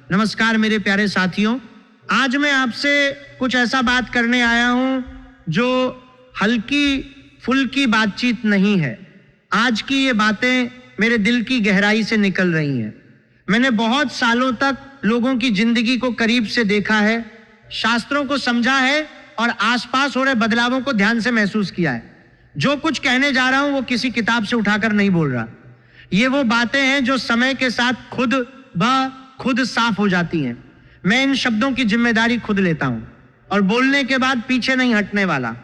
नमस्कार मेरे प्यारे साथियों, आज मैं आपसे कुछ ऐसा बात करने आया हूं जो हल्की फुल्की बातचीत नहीं है। आज की ये बातें मेरे दिल की गहराई से निकल रही हैं। मैंने बहुत सालों तक लोगों की जिंदगी को करीब से देखा है, शास्त्रों को समझा है और आसपास हो रहे बदलावों को ध्यान से महसूस किया है। जो कुछ कहने जा रहा हूं वो किसी किताब से उठाकर नहीं बोल रहा। ये वो बातें हैं जो समय के साथ खुद साफ हो जाती हैं। मैं इन शब्दों की जिम्मेदारी खुद लेता हूं और बोलने के बाद पीछे नहीं हटने वाला।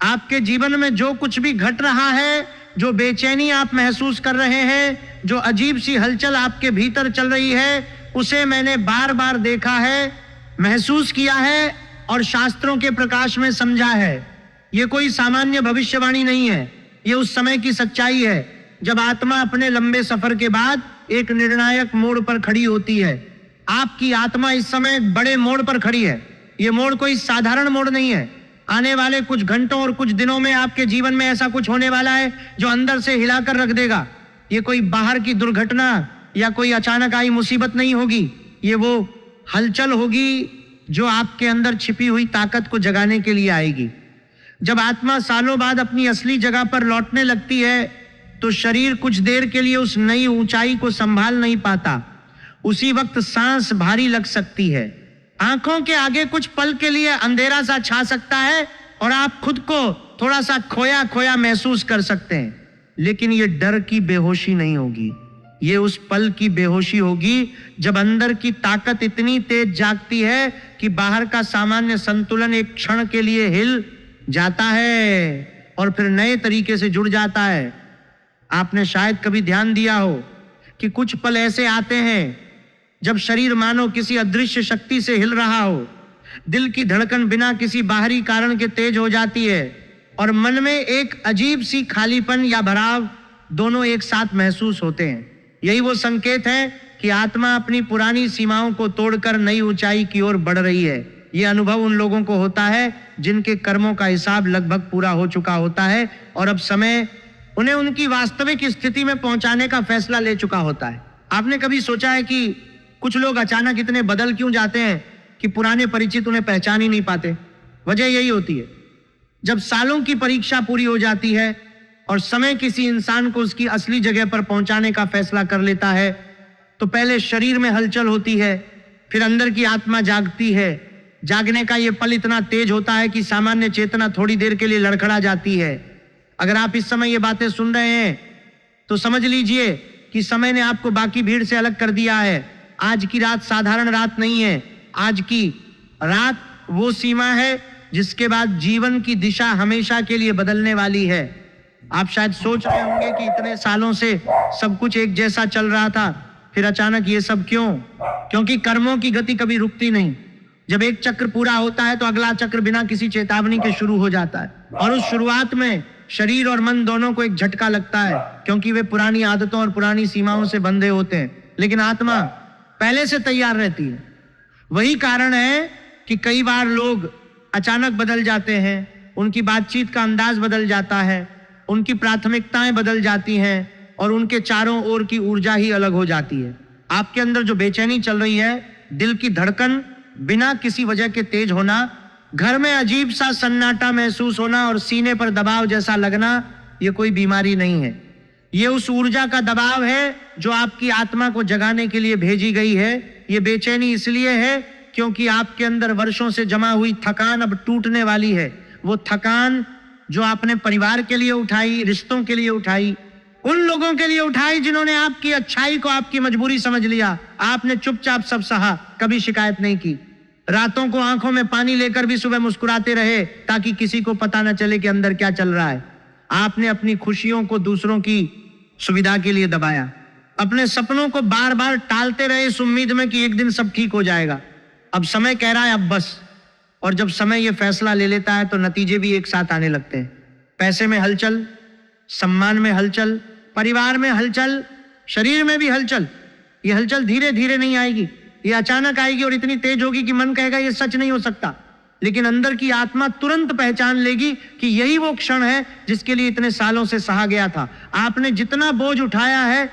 आपके जीवन में जो कुछ भी घट रहा है, जो बेचैनी आप महसूस कर रहे हैं, जो अजीब सी हलचल आपके भीतर चल रही है, उसे मैंने बार बार देखा है, महसूस किया है और शास्त्रों के प्रकाश में समझा है। ये कोई सामान्य भविष्यवाणी नहीं है, ये उस समय की सच्चाई है जब आत्मा अपने लंबे सफर के बाद एक निर्णायक मोड़ पर खड़ी होती है। आपकी आत्मा इस समय एक बड़े मोड़ पर खड़ी है। ये मोड़ कोई साधारण मोड़ नहीं है। आने वाले कुछ घंटों और कुछ दिनों में आपके जीवन में ऐसा कुछ होने वाला है जो अंदर से हिलाकर रख देगा। ये कोई बाहर की दुर्घटना या कोई अचानक आई मुसीबत नहीं होगी। ये वो हलचल होगी जो आपके अंदर छिपी हुई ताकत को जगाने के लिए आएगी। जब आत्मा सालों बाद अपनी असली जगह पर लौटने लगती है तो शरीर कुछ देर के लिए उस नई ऊंचाई को संभाल नहीं पाता। उसी वक्त सांस भारी लग सकती है, आंखों के आगे कुछ पल के लिए अंधेरा सा छा सकता है और आप खुद को थोड़ा सा खोया खोया महसूस कर सकते हैं। लेकिन ये डर की बेहोशी नहीं होगी, ये उस पल की बेहोशी होगी जब अंदर की ताकत इतनी तेज जागती है कि बाहर का सामान्य संतुलन एक क्षण के लिए हिल जाता है और फिर नए तरीके से जुड़ जाता है। आपने शायद कभी ध्यान दिया हो कि कुछ पल ऐसे आते हैं जब शरीर मानो किसी अदृश्य शक्ति से हिल रहा हो, दिल की धड़कन बिना किसी बाहरी कारण के तेज हो जाती है और मन में एक अजीब सी खालीपन या भराव दोनों एक साथ महसूस होते हैं। यही वो संकेत है कि आत्मा अपनी पुरानी सीमाओं को तोड़कर नई ऊंचाई की ओर बढ़ रही है। ये अनुभव उन लोगों को होता है जिनके कर्मों का हिसाब लगभग पूरा हो चुका होता है और अब समय उन्हें उनकी वास्तविक स्थिति में पहुंचाने का फैसला ले चुका होता है। आपने कभी सोचा है कि कुछ लोग अचानक इतने बदल क्यों जाते हैं कि पुराने परिचित उन्हें पहचान ही नहीं पाते? वजह यही होती है, जब सालों की परीक्षा पूरी हो जाती है और समय किसी इंसान को उसकी असली जगह पर पहुंचाने का फैसला कर लेता है तो पहले शरीर में हलचल होती है, फिर अंदर की आत्मा जागती है। जागने का ये पल इतना तेज होता है कि सामान्य चेतना थोड़ी देर के लिए लड़खड़ा जाती है। अगर आप इस समय ये बातें सुन रहे हैं तो समझ लीजिए कि समय ने आपको बाकी भीड़ से अलग कर दिया है। आज की रात साधारण रात नहीं है। आज की रात वो सीमा है जिसके बाद जीवन की दिशा हमेशा के लिए बदलने वाली है। आप शायद सोच रहे होंगे कि इतने सालों से सब कुछ एक जैसा चल रहा था, फिर अचानक ये सब क्यों? क्योंकि कर्मों की गति कभी रुकती नहीं। जब एक चक्र पूरा होता है तो अगला चक्र बिना किसी चेतावनी के शुरू हो जाता है और उस शुरुआत में शरीर और मन दोनों को एक झटका लगता है क्योंकि वे पुरानी आदतों और पुरानी सीमाओं से बंधे होते हैं। लेकिन आत्मा पहले से तैयार रहती है। वही कारण है कि कई बार लोग अचानक बदल जाते हैं, उनकी बातचीत का अंदाज बदल जाता है, उनकी प्राथमिकताएं बदल जाती हैं और उनके चारों ओर की ऊर्जा ही अलग हो जाती है। आपके अंदर जो बेचैनी चल रही है, दिल की धड़कन बिना किसी वजह के तेज होना, घर में अजीब सा सन्नाटा महसूस होना और सीने पर दबाव जैसा लगना, ये कोई बीमारी नहीं है। ये उस ऊर्जा का दबाव है जो आपकी आत्मा को जगाने के लिए भेजी गई है। ये बेचैनी इसलिए है क्योंकि आपके अंदर वर्षों से जमा हुई थकान अब टूटने वाली है। वो थकान जो आपने परिवार के लिए उठाई, रिश्तों के लिए उठाई, उन लोगों के लिए उठाई जिन्होंने आपकी अच्छाई को आपकी मजबूरी समझ लिया। आपने चुपचाप सब सहा, कभी शिकायत नहीं की। रातों को आंखों में पानी लेकर भी सुबह मुस्कुराते रहे ताकि किसी को पता न चले कि अंदर क्या चल रहा है। आपने अपनी खुशियों को दूसरों की सुविधा के लिए दबाया, अपने सपनों को बार बार टालते रहे इस उम्मीद में कि एक दिन सब ठीक हो जाएगा। अब समय कह रहा है अब बस। और जब समय ये फैसला ले लेता है तो नतीजे भी एक साथ आने लगते हैं। पैसे में हलचल, सम्मान में हलचल, परिवार में हलचल, शरीर में भी हलचल। ये हलचल धीरे धीरे नहीं आएगी, ये अचानक आएगी और इतनी तेज होगी कि मन कहेगा ये सच नहीं हो सकता। लेकिन अंदर की आत्मा तुरंत पहचान लेगी कि यही वो क्षण है जिसके लिए इतने सालों से सहा गया था। आपने जितना बोझ उठाया है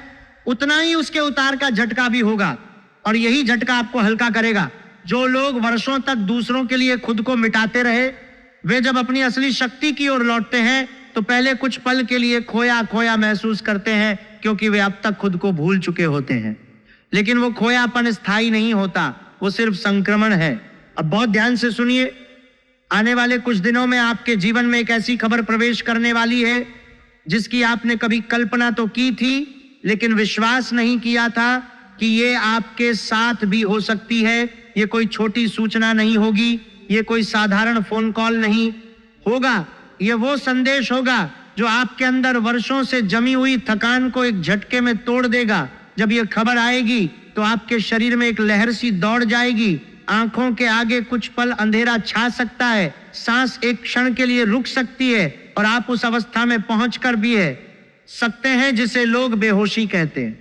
उतना ही उसके उतार का झटका भी होगा। और यही झटका आपको हल्का करेगा। जो लोग वर्षों तक दूसरों के लिए खुद को मिटाते रहे, वे जब अपनी असली शक्ति की ओर लौटते हैं तो पहले कुछ पल के लिए खोया खोया महसूस करते हैं, क्योंकि वे अब तक खुद को भूल चुके होते हैं। लेकिन वो खोयापन स्थायी नहीं होता, वो सिर्फ संक्रमण है। अब बहुत ध्यान से सुनिए, आने वाले कुछ दिनों में आपके जीवन में एक ऐसी खबर प्रवेश करने वाली है जिसकी आपने कभी कल्पना तो की थी, लेकिन विश्वास नहीं किया था कि ये आपके साथ भी हो सकती है। ये कोई छोटी सूचना नहीं होगी, ये कोई साधारण फोन कॉल नहीं होगा, ये वो संदेश होगा जो आपके अंदर वर्षों से जमी हुई थकान को एक झटके में तोड़ देगा। जब ये खबर आएगी तो आपके शरीर में एक लहर सी दौड़ जाएगी, आंखों के आगे कुछ पल अंधेरा छा सकता है, सांस एक क्षण के लिए रुक सकती है और आप उस अवस्था में पहुंचकर भी सकते हैं जिसे लोग बेहोशी कहते हैं।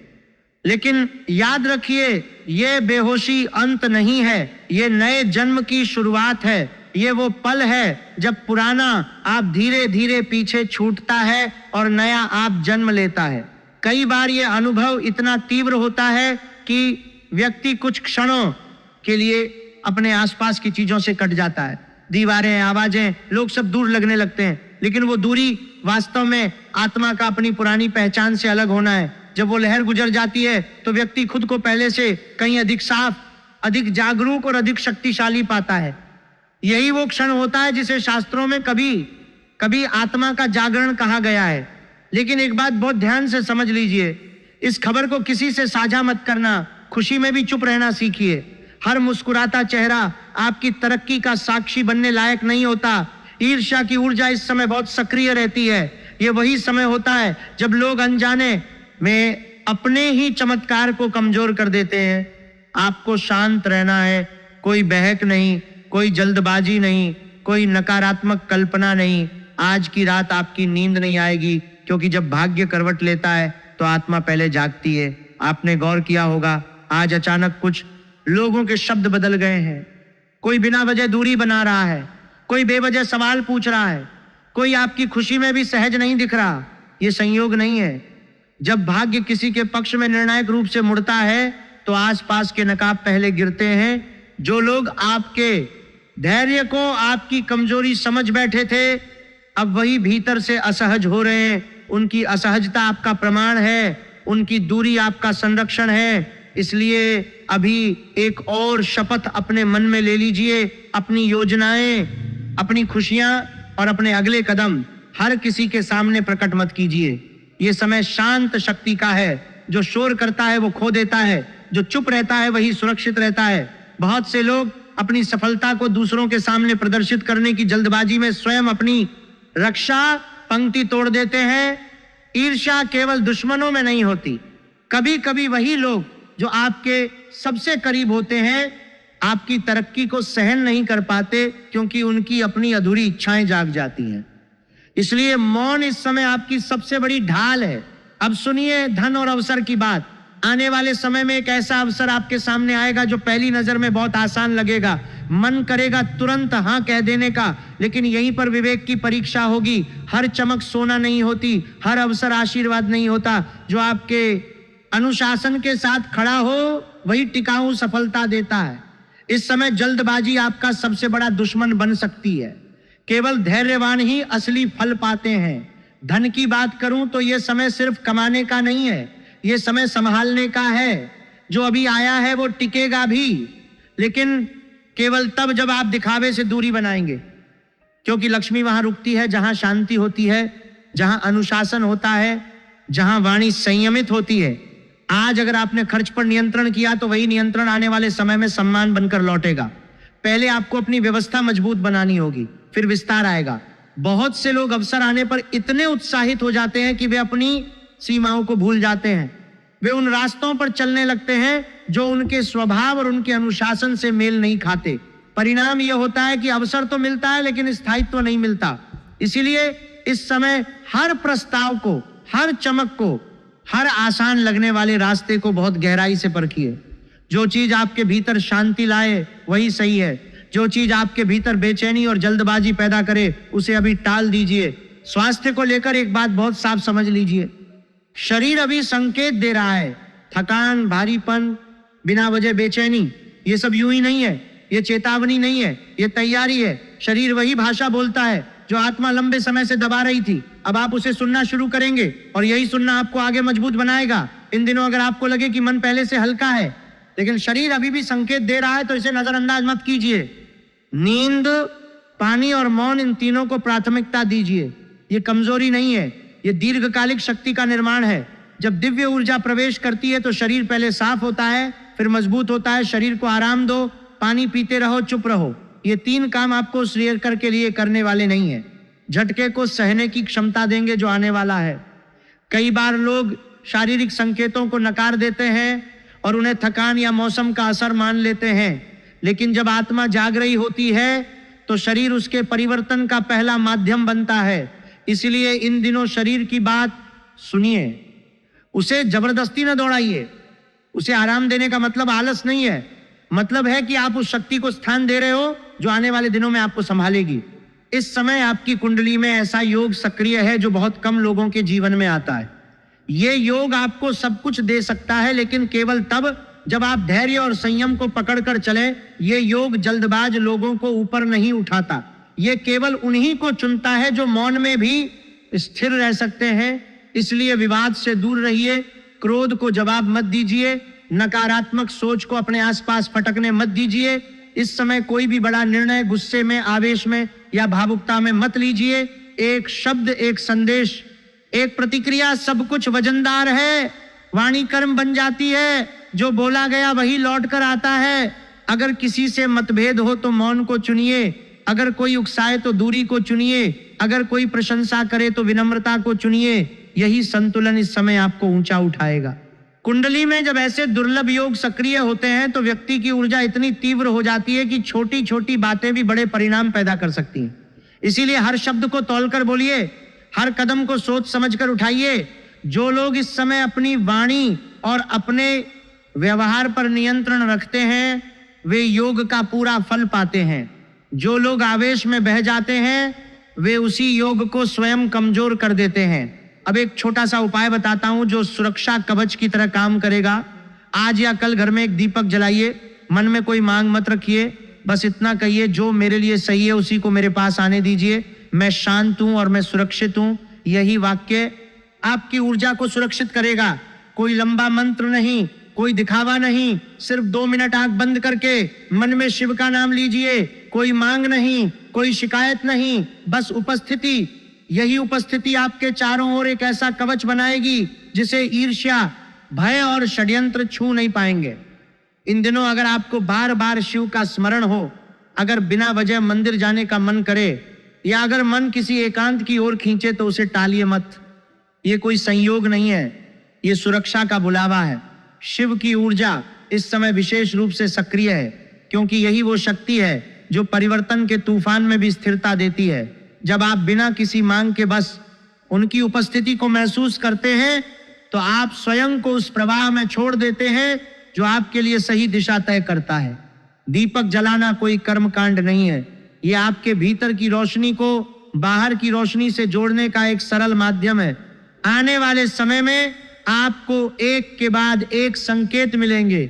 लेकिन याद रखिए, ये बेहोशी अंत नहीं है, ये नए जन्म की शुरुआत है। ये वो पल है जब पुराना आप धीरे धीरे पीछे छूटता है और नया आप जन्म लेता है। कई बार ये अनुभव इतना तीव्र होता है कि व्यक्ति कुछ क्षणों के लिए अपने आसपास की चीजों से कट जाता है। दीवारें, आवाजें, लोग सब दूर लगने लगते हैं, लेकिन वो दूरी वास्तव में आत्मा का अपनी पुरानी पहचान से अलग होना है। जब वो लहर गुजर जाती है तो व्यक्ति खुद को पहले से कहीं अधिक साफ, अधिक जागरूक और अधिक शक्तिशाली पाता है। यही वो क्षण होता है जिसे शास्त्रों में कभी कभी आत्मा का जागरण कहा गया है। लेकिन एक बात बहुत ध्यान से समझ लीजिए, इस खबर को किसी से साझा मत करना, खुशी में भी चुप रहना सीखिए। हर मुस्कुराता चेहरा आपकी तरक्की का साक्षी बनने लायक नहीं होता। ईर्ष्या की ऊर्जा इस समय बहुत सक्रिय रहती है। ये वही समय होता है जब लोग अनजाने में अपने ही चमत्कार को कमजोर कर देते हैं। आपको शांत रहना है, कोई बहक नहीं, कोई जल्दबाजी नहीं, कोई नकारात्मक कल्पना नहीं। आज की रात आपकी नींद नहीं आएगी, क्योंकि जब भाग्य करवट लेता है तो आत्मा पहले जागती है। आपने गौर किया होगा, आज अचानक कुछ लोगों के शब्द बदल गए हैं। कोई बिना वजह दूरी बना रहा है, कोई बेवजह सवाल पूछ रहा है, कोई आपकी खुशी में भी सहज नहीं दिख रहा। ये संयोग नहीं है। जब भाग्य किसी के पक्ष में निर्णायक रूप से मुड़ता है तो आसपास के नकाब पहले गिरते हैं। जो लोग आपके धैर्य को आपकी कमजोरी समझ बैठे थे, अब वही भीतर से असहज हो रहे हैं। उनकी असहजता आपका प्रमाण है, उनकी दूरी आपका संरक्षण है। इसलिए अभी एक और शपथ अपने मन में ले लीजिए। अपनी योजनाएं, अपनी खुशियां और अपने अगले कदम हर किसी के सामने प्रकट मत कीजिए। ये समय शांत शक्ति का है। जो शोर करता है वो खो देता है, जो चुप रहता है वही सुरक्षित रहता है। बहुत से लोग अपनी सफलता को दूसरों के सामने प्रदर्शित करने की जल्दबाजी में स्वयं अपनी रक्षा पंक्ति तोड़ देते हैं। ईर्ष्या केवल दुश्मनों में नहीं होती, कभी कभी वही लोग जो आपके सबसे करीब होते हैं आपकी तरक्की को सहन नहीं कर पाते, क्योंकि उनकी अपनी अधूरी इच्छाएं जाग जाती हैं। इसलिए मौन इस समय आपकी सबसे बड़ी ढाल है। अब सुनिए धन और अवसर की बात। आने वाले समय में एक ऐसा अवसर आपके सामने आएगा जो पहली नजर में बहुत आसान लगेगा। मन करेगा तुरंत हाँ कह देने का, लेकिन यहीं पर विवेक की परीक्षा होगी। हर चमक सोना नहीं होती, हर अवसर आशीर्वाद नहीं होता। जो आपके अनुशासन के साथ खड़ा हो वही टिकाऊ सफलता देता है। इस समय जल्दबाजी आपका सबसे बड़ा दुश्मन बन सकती है। केवल धैर्यवान ही असली फल पाते हैं। धन की बात करूं तो यह समय सिर्फ कमाने का नहीं है, यह समय संभालने का है। जो अभी आया है वो टिकेगा भी, लेकिन केवल तब जब आप दिखावे से दूरी बनाएंगे। क्योंकि लक्ष्मी वहां रुकती है जहां शांति होती है, जहां अनुशासन होता है, जहां वाणी संयमित होती है। आज अगर आपने खर्च पर नियंत्रण किया तो वही नियंत्रण आने वाले समय में सम्मान बनकर लौटेगा। पहले आपको अपनी व्यवस्था मजबूत बनानी होगी, फिर विस्तार आएगा। बहुत से लोग अवसर आने पर इतने उत्साहित हो जाते हैं कि वे अपनी सीमाओं को भूल जाते हैं। वे उन रास्तों पर चलने लगते हैं जो उनके स्वभाव और उनके अनुशासन से मेल नहीं खाते। परिणाम यह होता है कि अवसर तो मिलता है लेकिन स्थायित्व नहीं मिलता। इसीलिए इस समय हर प्रस्ताव को, हर चमक को, हर आसान लगने वाले रास्ते को बहुत गहराई से परखिए। जो चीज आपके भीतर शांति लाए वही सही है। जो चीज आपके भीतर बेचैनी और जल्दबाजी पैदा करे उसे अभी टाल दीजिए। स्वास्थ्य को लेकर एक बात बहुत साफ समझ लीजिए। शरीर अभी संकेत दे रहा है, थकान, भारीपन, बिना वजह बेचैनी, ये सब यूं ही नहीं है, ये चेतावनी नहीं है, ये तैयारी है। शरीर वही भाषा बोलता है जो आत्मा लंबे समय से दबा रही थी। अब आप उसे सुनना शुरू करेंगे और यही सुनना आपको आगे मजबूत बनाएगा। इन दिनों अगर आपको लगे कि मन पहले से हल्का है लेकिन शरीर अभी भी संकेत दे रहा है तो इसे नजरअंदाज मत कीजिए। नींद, पानी और मौन, इन तीनों को प्राथमिकता दीजिए। ये कमजोरी नहीं है, ये दीर्घकालिक शक्ति का निर्माण है। जब दिव्य ऊर्जा प्रवेश करती है तो शरीर पहले साफ होता है, फिर मजबूत होता है। शरीर को आराम दो, पानी पीते रहो, चुप रहो। ये तीन काम आपको उस रिएक्टर के लिए करने वाले नहीं है। झटके को सहने की क्षमता देंगे जो आने वाला है। कई बार लोग शारीरिक संकेतों को नकार देते हैं और उन्हें थकान या मौसम का असर मान लेते हैं, लेकिन जब आत्मा जाग रही होती है तो शरीर उसके परिवर्तन का पहला माध्यम बनता है। इसलिए इन दिनों शरीर की बात सुनिए, उसे जबरदस्ती न दौड़ाइए। उसे आराम देने का मतलब आलस नहीं है, मतलब है कि आप उस शक्ति को स्थान दे रहे हो जो आने वाले दिनों में आपको संभालेगी। इस समय आपकी कुंडली में ऐसा योग सक्रिय है जो बहुत कम लोगों के जीवन में आता है। ये योग आपको सब कुछ दे सकता है, लेकिन केवल तब जब आप धैर्य और संयम को पकड़कर चले। ये योग जल्दबाज लोगों को ऊपर नहीं उठाता, ये केवल उन्हीं को चुनता है जो मौन में भी स्थिर रह सकते हैं। इसलिए विवाद से दूर रहिए, क्रोध को जवाब मत दीजिए, नकारात्मक सोच को अपने आसपास फटकने मत दीजिए। इस समय कोई भी बड़ा निर्णय गुस्से में, आवेश में या भावुकता में मत लीजिए। एक शब्द, एक संदेश, एक प्रतिक्रिया, सब कुछ वजनदार है। वाणी कर्म बन जाती है, जो बोला गया वही लौट कर आता है। अगर किसी से मतभेद हो तो मौन को चुनिए, अगर कोई उकसाए तो दूरी को चुनिए, अगर कोई प्रशंसा करे तो विनम्रता को चुनिए। यही संतुलन इस समय आपको ऊंचा उठाएगा। कुंडली में जब ऐसे दुर्लभ योग सक्रिय होते हैं तो व्यक्ति की ऊर्जा इतनी तीव्र हो जाती है कि छोटी छोटी बातें भी बड़े परिणाम पैदा कर सकती हैं। इसीलिए हर शब्द को तौलकर बोलिए, हर कदम को सोच समझकर उठाइए। जो लोग इस समय अपनी वाणी और अपने व्यवहार पर नियंत्रण रखते हैं वे योग का पूरा फल पाते हैं। जो लोग आवेश में बह जाते हैं वे उसी योग को स्वयं कमजोर कर देते हैं। अब एक छोटा सा उपाय बताता हूं जो सुरक्षा कवच की तरह काम करेगा। आज या कल घर में एक दीपक जलाइए, मन में कोई मांग मत रखिए, बस इतना कहिए, जो मेरे लिए सही है उसी को मेरे पास आने दीजिए। मैं शांत हूं और मैं सुरक्षित हूं। यही वाक्य आपकी ऊर्जा को सुरक्षित करेगा। कोई लंबा मंत्र नहीं, कोई दिखावा नहीं, सिर्फ 2 मिनट आंख बंद करके मन में शिव का नाम लीजिए। कोई मांग नहीं, कोई शिकायत नहीं, बस उपस्थिति। यही उपस्थिति आपके चारों ओर एक ऐसा कवच बनाएगी जिसे ईर्ष्या, भय और षड्यंत्र छू नहीं पाएंगे। इन दिनों अगर आपको बार बार शिव का स्मरण हो, अगर बिना वजह मंदिर जाने का मन करे या अगर मन किसी एकांत की ओर खींचे तो उसे टालिए मत। ये कोई संयोग नहीं है, ये सुरक्षा का बुलावा है। शिव की ऊर्जा इस समय विशेष रूप से सक्रिय है क्योंकि यही वो शक्ति है जो परिवर्तन के तूफान में भी स्थिरता देती है। जब आप बिना किसी मांग के बस उनकी उपस्थिति को महसूस करते हैं तो आप स्वयं को उस प्रवाह में छोड़ देते हैं जो आपके लिए सही दिशा तय करता है। दीपक जलाना कोई कर्मकांड नहीं है, ये आपके भीतर की रोशनी को बाहर की रोशनी से जोड़ने का एक सरल माध्यम है। आने वाले समय में आपको एक के बाद एक संकेत मिलेंगे।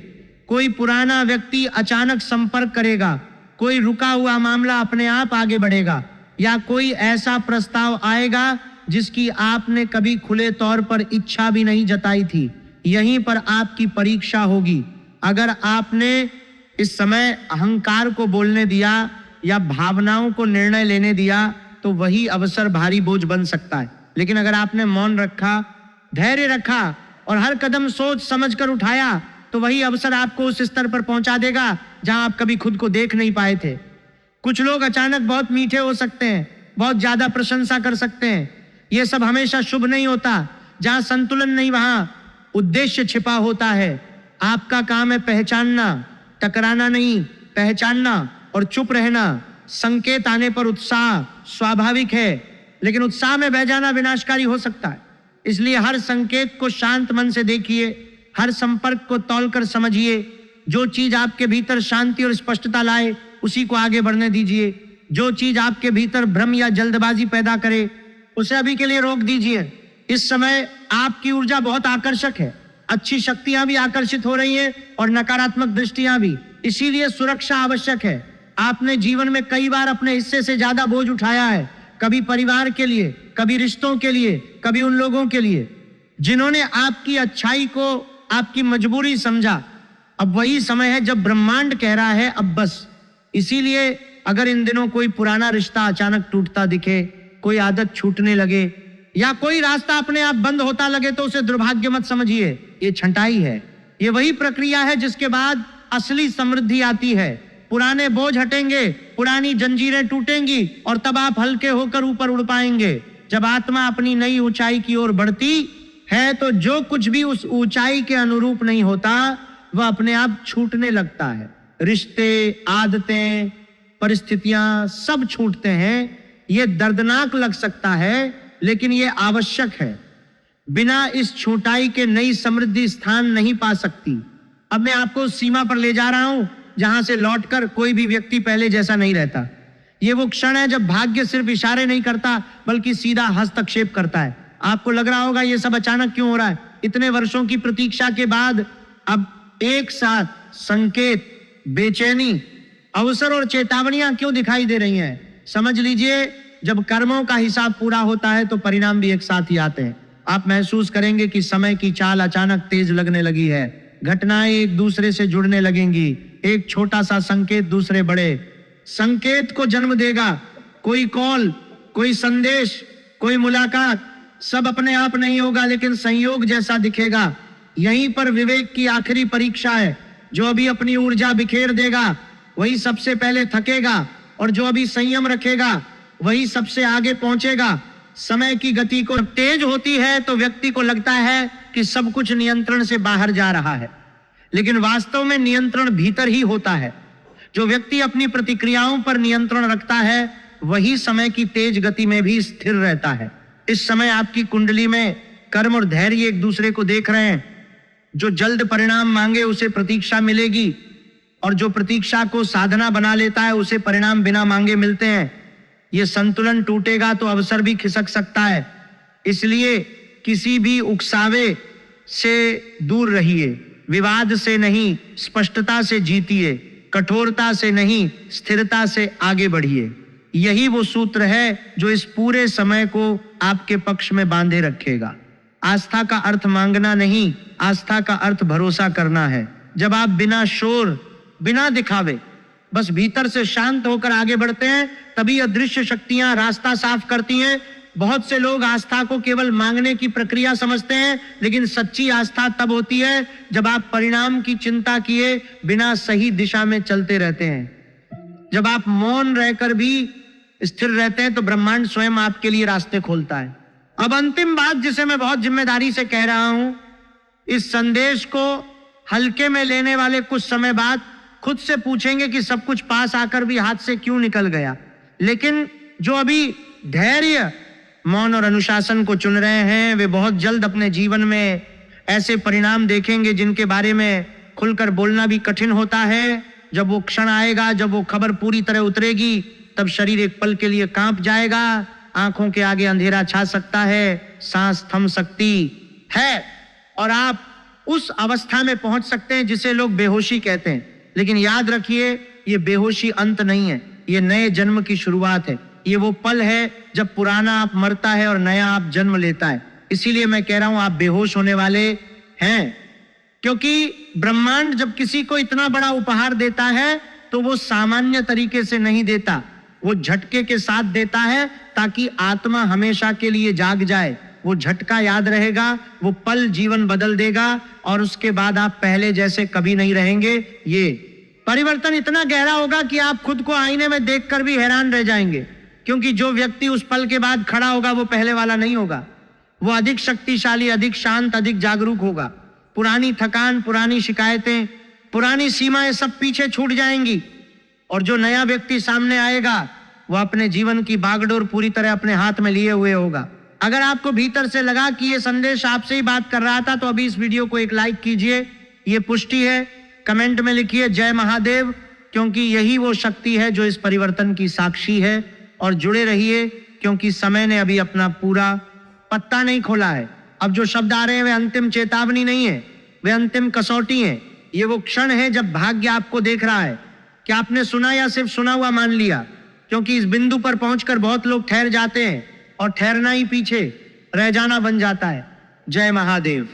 कोई पुराना व्यक्ति अचानक संपर्क करेगा, कोई रुका हुआ मामला अपने आप आगे बढ़ेगा, या कोई ऐसा प्रस्ताव आएगा जिसकी आपने कभी खुले तौर पर इच्छा भी नहीं जताई थी। यहीं पर आपकी परीक्षा होगी। अगर आपने इस समय अहंकार को बोलने दिया या भावनाओं को निर्णय लेने दिया तो वही अवसर भारी बोझ बन सकता है। लेकिन अगर आपने मौन रखा, धैर्य रखा और हर कदम सोच समझकर उठाया तो वही अवसर आपको उस स्तर पर पहुंचा देगा जहां आप कभी खुद को देख नहीं पाए थे। कुछ लोग अचानक बहुत मीठे हो सकते हैं, बहुत ज्यादा प्रशंसा कर सकते हैं। यह सब हमेशा शुभ नहीं होता। जहां संतुलन नहीं वहां उद्देश्य छिपा होता है। आपका काम है पहचानना, टकराना नहीं, पहचानना और चुप रहना। संकेत आने पर उत्साह स्वाभाविक है, लेकिन उत्साह में बह जाना विनाशकारी हो सकता है। इसलिए हर संकेत को शांत मन से देखिए, हर संपर्क को तौलकर समझिए। जो चीज आपके भीतर शांति और स्पष्टता लाए उसी को आगे बढ़ने दीजिए। जो चीज आपके भीतर भ्रम या जल्दबाजी पैदा करे उसे अभी के लिए रोक दीजिए। इस समय आपकी ऊर्जा बहुत आकर्षक है, अच्छी शक्तियां भी आकर्षित हो रही हैं और नकारात्मक दृष्टियां भी। इसीलिए सुरक्षा आवश्यक है। आपने जीवन में कई बार अपने हिस्से से ज्यादा बोझ उठाया है, कभी परिवार के लिए, कभी रिश्तों के लिए, कभी उन लोगों के लिए जिन्होंने आपकी अच्छाई को आपकी मजबूरी समझा। अब वही समय है जब ब्रह्मांड कह रहा है अब बस। इसीलिए अगर इन दिनों कोई पुराना रिश्ता अचानक टूटता दिखे, कोई आदत छूटने लगे या कोई रास्ता अपने आप बंद होता लगे तो उसे दुर्भाग्य मत समझिए, ये छंटाई है। ये वही प्रक्रिया है जिसके बाद असली समृद्धि आती है। पुराने बोझ हटेंगे, पुरानी जंजीरें टूटेंगी और तब आप हल्के होकर ऊपर उड़ पाएंगे। जब आत्मा अपनी नई ऊंचाई की ओर बढ़ती है तो जो कुछ भी उस ऊंचाई के अनुरूप नहीं होता वह अपने आप छूटने लगता है। रिश्ते, आदतें, परिस्थितियां सब छूटते हैं। ये दर्दनाक लग सकता है लेकिन ये आवश्यक है। बिना इस छूटाई के नई समृद्धि स्थान नहीं पा सकती। अब मैं आपको उस सीमा पर ले जा रहा हूं जहां से लौटकर कोई भी व्यक्ति पहले जैसा नहीं रहता। ये वो क्षण है जब भाग्य सिर्फ इशारे नहीं करता बल्कि सीधा हस्तक्षेप करता है। आपको लग रहा होगा ये सब अचानक क्यों हो रहा है। इतने वर्षों की प्रतीक्षा के बाद अब एक साथ संकेत, बेचैनी, अवसर और चेतावनियां क्यों दिखाई दे रही हैं। समझ लीजिए जब कर्मों का हिसाब पूरा होता है तो परिणाम भी एक साथ ही आते हैं। आप महसूस करेंगे कि समय की चाल अचानक तेज लगने लगी है। घटनाएं एक दूसरे से जुड़ने लगेंगी। एक छोटा सा संकेत दूसरे बड़े संकेत को जन्म देगा। कोई कॉल, कोई संदेश, कोई मुलाकात, सब अपने आप नहीं होगा लेकिन संयोग जैसा दिखेगा। यहीं पर विवेक की आखिरी परीक्षा है। जो अभी अपनी ऊर्जा बिखेर देगा वही सबसे पहले थकेगा और जो अभी संयम रखेगा वही सबसे आगे पहुंचेगा। समय की गति को तेज होती है तो व्यक्ति को लगता है कि सब कुछ नियंत्रण से बाहर जा रहा है, लेकिन वास्तव में नियंत्रण भीतर ही होता है। जो व्यक्ति अपनी प्रतिक्रियाओं पर नियंत्रण रखता है वही समय की तेज गति में भी स्थिर रहता है। इस समय आपकी कुंडली में कर्म और धैर्य एक दूसरे को देख रहे हैं। जो जल्द परिणाम मांगे उसे प्रतीक्षा मिलेगी और जो प्रतीक्षा को साधना बना लेता है उसे परिणाम बिना मांगे मिलते हैं। ये संतुलन टूटेगा तो अवसर भी खिसक सकता है। इसलिए किसी भी उकसावे से दूर रहिए। विवाद से नहीं, स्पष्टता से जीतिए। कठोरता से नहीं, स्थिरता से आगे बढ़िए। यही वो सूत्र है जो इस पूरे समय को आपके पक्ष में बांधे रखेगा। आस्था का अर्थ मांगना नहीं, आस्था का अर्थ भरोसा करना है। जब आप बिना शोर, बिना दिखावे, बस भीतर से शांत होकर आगे बढ़ते हैं तभी अदृश्य शक्तियां रास्ता साफ करती हैं। बहुत से लोग आस्था को केवल मांगने की प्रक्रिया समझते हैं, लेकिन सच्ची आस्था तब होती है जब आप परिणाम की चिंता किए बिना सही दिशा में चलते रहते हैं। जब आप मौन रहकर भी स्थिर रहते हैं तो ब्रह्मांड स्वयं आपके लिए रास्ते खोलता है। अब अंतिम बात जिसे मैं बहुत जिम्मेदारी से कह रहा हूं, इस संदेश को हल्के में लेने वाले कुछ समय बाद खुद से पूछेंगे कि सब कुछ पास आकर भी हाथ से क्यों निकल गया। लेकिन जो अभी धैर्य, मौन और अनुशासन को चुन रहे हैं वे बहुत जल्द अपने जीवन में ऐसे परिणाम देखेंगे जिनके बारे में खुलकर बोलना भी कठिन होता है। जब वो क्षण आएगा, जब वो खबर पूरी तरह उतरेगी, तब शरीर एक पल के लिए कांप जाएगा। आंखों के आगे अंधेरा छा सकता है, सांस थम सकती है और आप उस अवस्था में पहुंच सकते हैं जिसे लोग बेहोशी कहते हैं। लेकिन याद रखिए, ये बेहोशी अंत नहीं है, ये नए जन्म की शुरुआत है। ये वो पल है जब पुराना आप मरता है और नया आप जन्म लेता है। इसीलिए मैं कह रहा हूं आप बेहोश होने वाले हैं, क्योंकि ब्रह्मांड जब किसी को इतना बड़ा उपहार देता है तो वो सामान्य तरीके से नहीं देता, वो झटके के साथ देता है ताकि आत्मा हमेशा के लिए जाग जाए। वो झटका याद रहेगा, वो पल जीवन बदल देगा और उसके बाद आप पहले जैसे कभी नहीं रहेंगे। ये परिवर्तन इतना गहरा होगा कि आप खुद को आईने में देखकर भी हैरान रह जाएंगे, क्योंकि जो व्यक्ति उस पल के बाद खड़ा होगा वो पहले वाला नहीं होगा। वो अधिक शक्तिशाली, अधिक शांत, अधिक जागरूक होगा। पुरानी थकान, पुरानी शिकायतें, पुरानी सीमाएं सब पीछे छूट जाएंगी और जो नया व्यक्ति सामने आएगा वो अपने जीवन की बागडोर पूरी तरह अपने हाथ में लिए हुए होगा। अगर आपको भीतर से लगा कि ये संदेश आपसे ही बात कर रहा था तो अभी इस वीडियो को एक लाइक कीजिए, ये पुष्टि है। कमेंट में लिखिए जय महादेव, क्योंकि यही वो शक्ति है जो इस परिवर्तन की साक्षी है। और जुड़े रहिए, क्योंकि समय ने अभी अपना पूरा पत्ता नहीं खोला है। अब जो शब्द आ रहे हैं वे अंतिम चेतावनी नहीं है, वे अंतिम कसौटी हैं। ये वो क्षण है जब भाग्य आपको देख रहा है कि आपने सुना या सिर्फ सुना हुआ मान लिया, क्योंकि इस बिंदु पर पहुंचकर बहुत लोग ठहर जाते हैं और ठहरना ही पीछे रह जाना बन जाता है। जय महादेव।